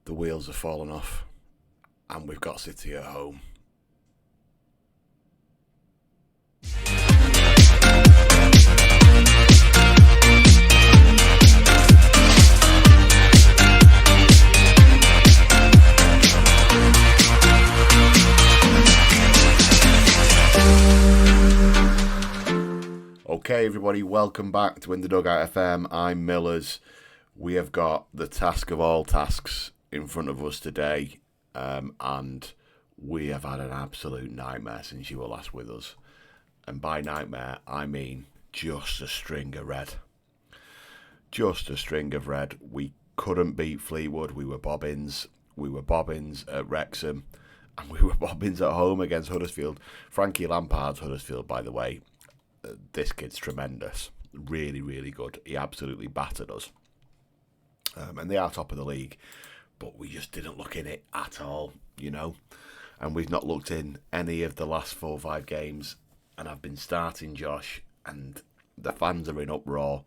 The wheels have fallen off, and we've got City at home. Okay, everybody, welcome back to In the Dugout FM. I'm Millers. We have got the task of all tasks in front of us today, and we have had an absolute nightmare since you were last with us. And by nightmare, I mean just a string of red. Just a string of red. We couldn't beat Fleetwood. We were bobbins. We were bobbins at Wrexham, and we were bobbins at home against Huddersfield. Frankie Lampard's Huddersfield, by the way. This kid's tremendous. Really, really good. He absolutely battered us. And they are top of the league, but we just didn't look in it at all, you know. And we've not looked in any of the last 4 or 5 games. And I've been starting Josh, and the fans are in uproar.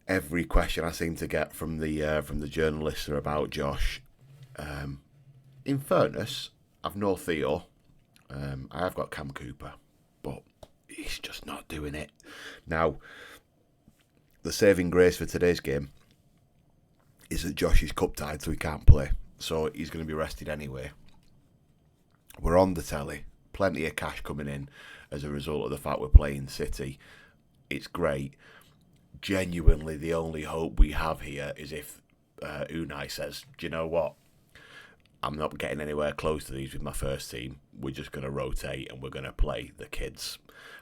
Every question I seem to get from the journalists are about Josh. In fairness, I've no Theo. I have got Cam Cooper, but he's just not doing it. Now, the saving grace for today's game is that Josh is cup tied, so he can't play. So he's going to be rested anyway. We're on the telly. Plenty of cash coming in as a result of the fact we're playing City. It's great. Genuinely, the only hope we have here is if Unai says, do you know what? I'm not getting anywhere close to these with my first team. We're just going to rotate and we're going to play the kids.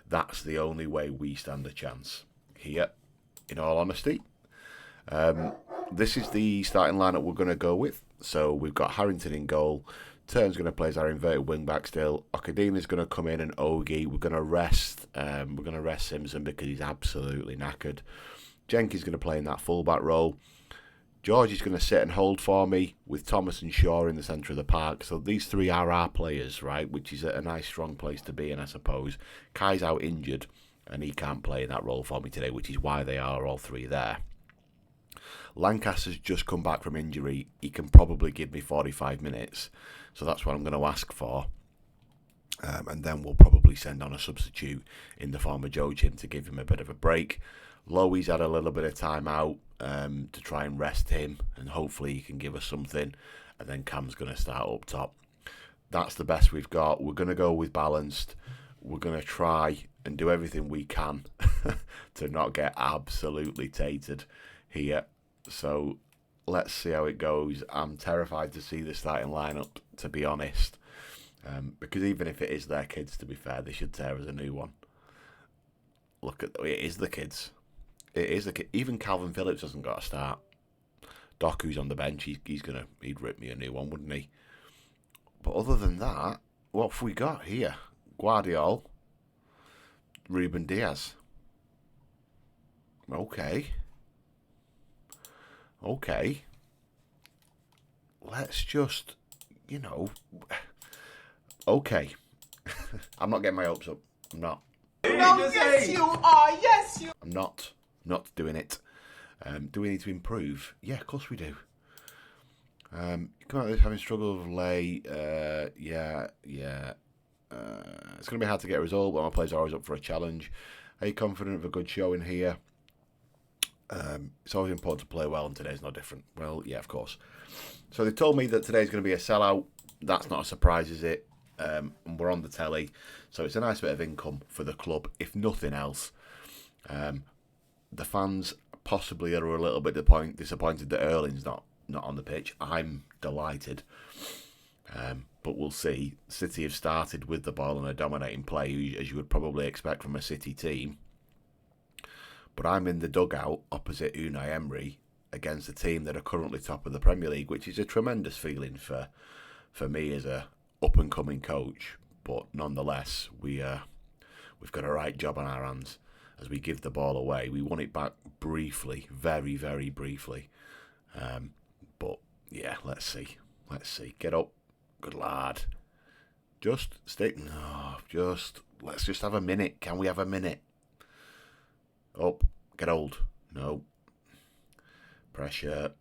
That's the only way we stand a chance here, in all honesty. This is the starting lineup we're going to go with. So we've got Harrington in goal. Turn's going to play as our inverted wing back still. Okadina's going to come in and Ogie. We're going to rest. Simpson because he's absolutely knackered. Jenkins going to play in that full back role. George is going to sit and hold for me with Thomas and Shaw in the centre of the park. So these 3 are our players, right? Which is a nice, strong place to be in, I suppose. Kai's out injured, and he can't play in that role for me today, which is why they are all 3 there. Lancaster's just come back from injury. He can probably give me 45 minutes. So that's what I'm going to ask for. And then we'll probably send on a substitute in the form of Joe Chin to give him a bit of a break. Lowy's had a little bit of time out to try and rest him, and hopefully he can give us something. And then Cam's going to start up top. That's the best we've got. We're going to go with balanced. We're going to try and do everything we can to not get absolutely tated here. So let's see how it goes. I'm terrified to see the starting lineup, to be honest. Because even if it is their kids, to be fair, they should tear us a new one. Look at it is the kids. It is the kid. Even Calvin Phillips hasn't got a start. Doc, who's on the bench, he'd rip me a new one, wouldn't he? But other than that, what have we got here? Guardiola, Ruben Diaz. Okay. Let's just, okay. I'm not getting my hopes up. I'm not. No, yes you are. Yes you. I'm not doing it. Do we need to improve? Yeah, of course we do. Come out this having struggled with late. Yeah. It's going to be hard to get a result, but my players are always up for a challenge. Are you confident of a good showing here? It's always important to play well, and today's no different. Well, yeah, of course. So they told me that today's going to be a sellout. That's not a surprise, is it? And we're on the telly, so it's a nice bit of income for the club, if nothing else. The fans possibly are a little bit disappointed that Erling's not on the pitch. I'm delighted. But we'll see. City have started with the ball and a dominating play, as you would probably expect from a City team. But I'm in the dugout opposite Unai Emery against a team that are currently top of the Premier League, which is a tremendous feeling for me as a up-and-coming coach. But nonetheless, we've got a right job on our hands as we give the ball away. We won it back briefly, very, very briefly. But, yeah, let's see. Get up. Good lad. Just stick. No, let's just have a minute. Can we have a minute? Up. Get old. No. Pressure.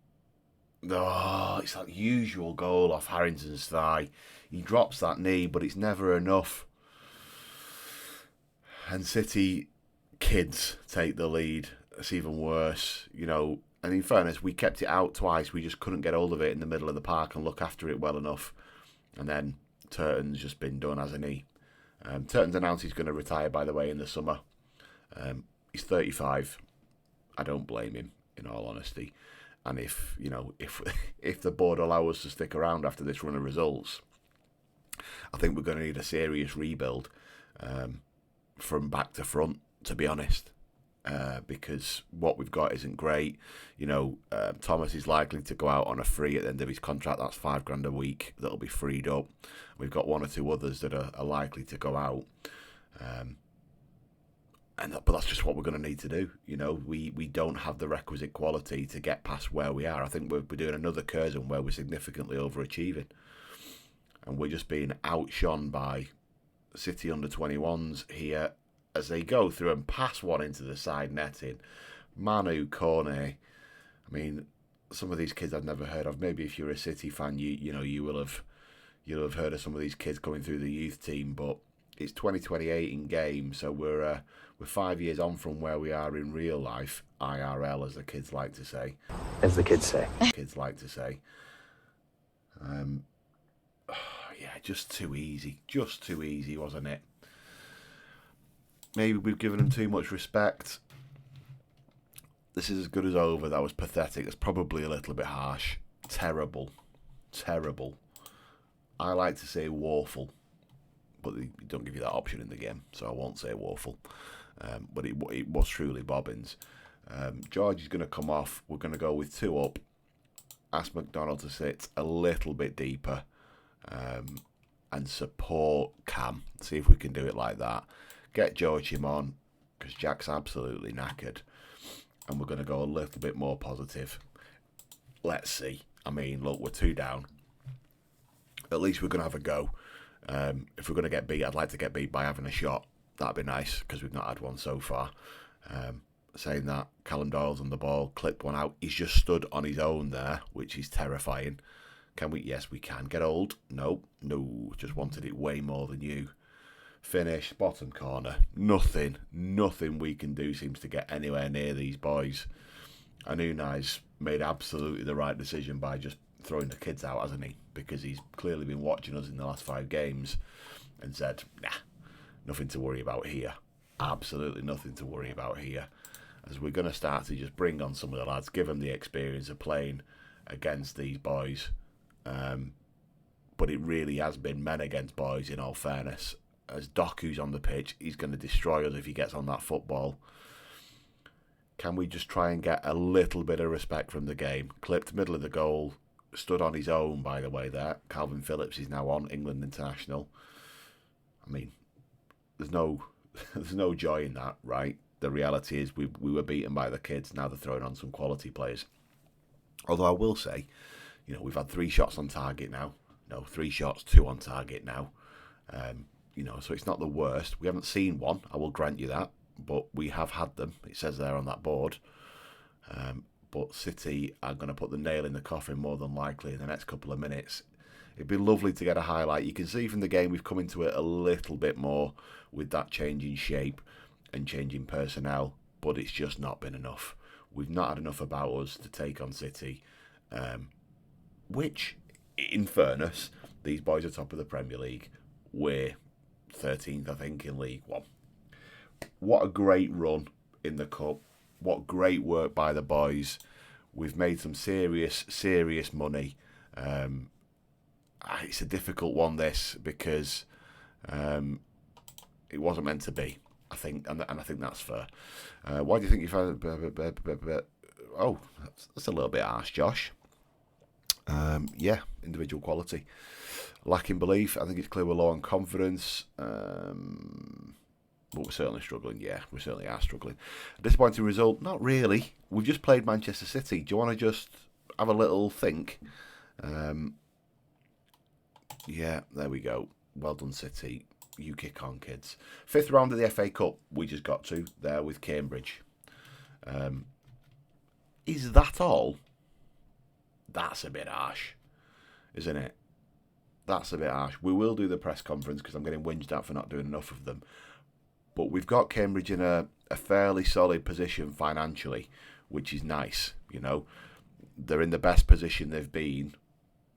Oh, it's that usual goal off Harrington's thigh. He drops that knee, but it's never enough. And City kids take the lead. It's even worse, And in fairness, we kept it out twice. We just couldn't get hold of it in the middle of the park and look after it well enough. And then Turton's just been done, hasn't he? Turton's announced he's going to retire, by the way, in the summer. He's 35. I don't blame him, in all honesty. And if the board allow us to stick around after this run of results, I think we're going to need a serious rebuild from back to front, to be honest. Because what we've got isn't great. Thomas is likely to go out on a free at the end of his contract. That's $5,000 a week that'll be freed up. We've got one or two others that are likely to go out. But that's just what we're going to need to do. We don't have the requisite quality to get past where we are. I think we're doing another Curzon where we're significantly overachieving. And we're just being outshone by City under-21s here as they go through and pass one into the side netting. Manu Kone. I mean, some of these kids I've never heard of. Maybe if you're a City fan, you will have heard of some of these kids coming through the youth team. But it's 2028 in game, so we're 5 years on from where we are in real life, IRL, as the kids like to say. As the kids say. Kids like to say. Just too easy. Just too easy, wasn't it? Maybe we've given them too much respect. This is as good as over. That was pathetic. That's probably a little bit harsh. Terrible. Terrible. I like to say woeful, but they don't give you that option in the game, so I won't say woeful. But it was truly bobbins. George is going to come off. We're going to go with 2 up. Ask McDonald to sit a little bit deeper and support Cam. See if we can do it like that. Get George him on, because Jack's absolutely knackered. And we're going to go a little bit more positive. Let's see. I mean, look, we're 2 down. At least we're going to have a go. If we're going to get beat, I'd like to get beat by having a shot. That'd be nice, because we've not had one so far. Saying that, Callum Doyle's on the ball, clipped one out. He's just stood on his own there, which is terrifying. Can we? Yes, we can. Get old? No. Just wanted it way more than you. Finish, bottom corner. Nothing we can do seems to get anywhere near these boys. And Unai's made absolutely the right decision by just throwing the kids out, hasn't he? Because he's clearly been watching us in the last 5 games and said, nah, nothing to worry about here. Absolutely nothing to worry about here. As we're going to start to just bring on some of the lads, give them the experience of playing against these boys. But it really has been men against boys, in all fairness. As Doku's on the pitch, he's going to destroy us if he gets on that football. Can we just try and get a little bit of respect from the game? Clipped middle of the goal, stood on his own, by the way, there. Calvin Phillips is now on, England international. I mean, there's no joy in that, right? The reality is we were beaten by the kids. Now they're throwing on some quality players. Although I will say, we've had 3 shots on target now. No, 3 shots, 2 on target now. So it's not the worst. We haven't seen one, I will grant you that. But we have had them. It says there on that board. But City are going to put the nail in the coffin more than likely in the next couple of minutes. It'd be lovely to get a highlight. You can see from the game we've come into it a little bit more with that change in shape and change in personnel. But it's just not been enough. We've not had enough about us to take on City. Which, in fairness, these boys are top of the Premier League. We're 13th, I think, in League One. What a great run in the Cup. What great work by the boys. We've made some serious money. It's a difficult one, this, because it wasn't meant to be, I think, and I think that's fair. Why do you think you've had... Oh, that's a little bit harsh, Josh. Individual quality. Lacking belief. I think it's clear we're low on confidence. But we're certainly struggling. Yeah, we certainly are struggling. A disappointing result? Not really. We've just played Manchester City. Do you want to just have a little think? Yeah, there we go. Well done, City. You kick on, kids. 5th round of the FA Cup. We just got to there with Cambridge. Is that all? That's a bit harsh, isn't it? That's a bit harsh. We will do the press conference because I'm getting whinged at for not doing enough of them. But we've got Cambridge in a fairly solid position financially, which is nice. You know, they're in the best position they've been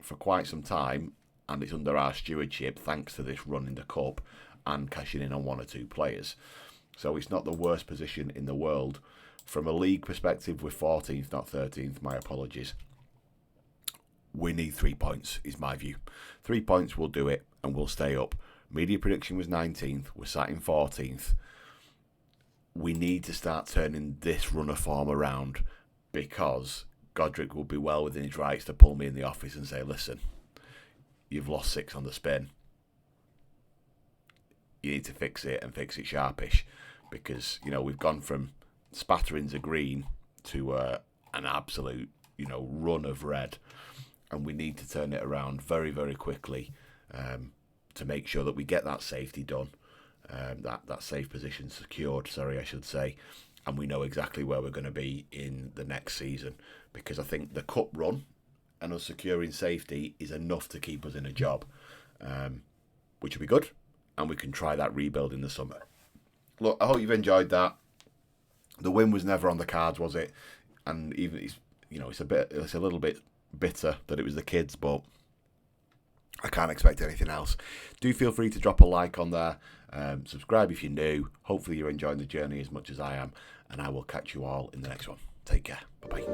for quite some time, and it's under our stewardship thanks to this run in the Cup and cashing in on one or two players. So it's not the worst position in the world. From a league perspective, we're 14th, not 13th. My apologies. We need 3 points, is my view. 3 points will do it, and we'll stay up. Media prediction was 19th. We're sat in 14th. We need to start turning this run of form around, because Godric will be well within his rights to pull me in the office and say, listen, you've lost 6 on the spin. You need to fix it and fix it sharpish, because, you know, we've gone from spatterings of green to an absolute, you know, run of red, and we need to turn it around very, very quickly to make sure that we get that safety done, that safe position secured, I should say, and we know exactly where we're going to be in the next season, because I think the cup run and us securing safety is enough to keep us in a job, which will be good, and we can try that rebuild in the summer. Look, I hope you've enjoyed that. The win was never on the cards, was it? And even it's a little bit bitter that it was the kids, but I can't expect anything else. Do feel free to drop a like on there. Subscribe if you're new. Hopefully you're enjoying the journey as much as I am, and I will catch you all in the next one. Take care. Bye-bye.